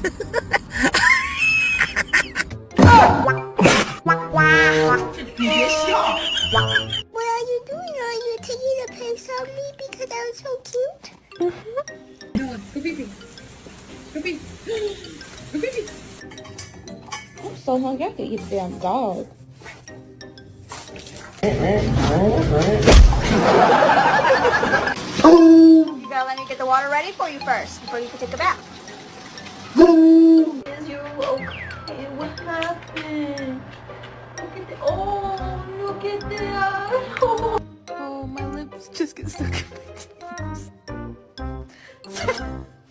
What are you doing? Are you taking a pic of me because I was so cute? No, go pee pee. Go pee. Go pee pee. I'm so hungry. I could eat a damn dog. You gotta let me get the water ready for you first before you can take a bath. Is you okay? What happened? Look at the. Oh, look at that. Oh, my lips just get stuck in my teeth.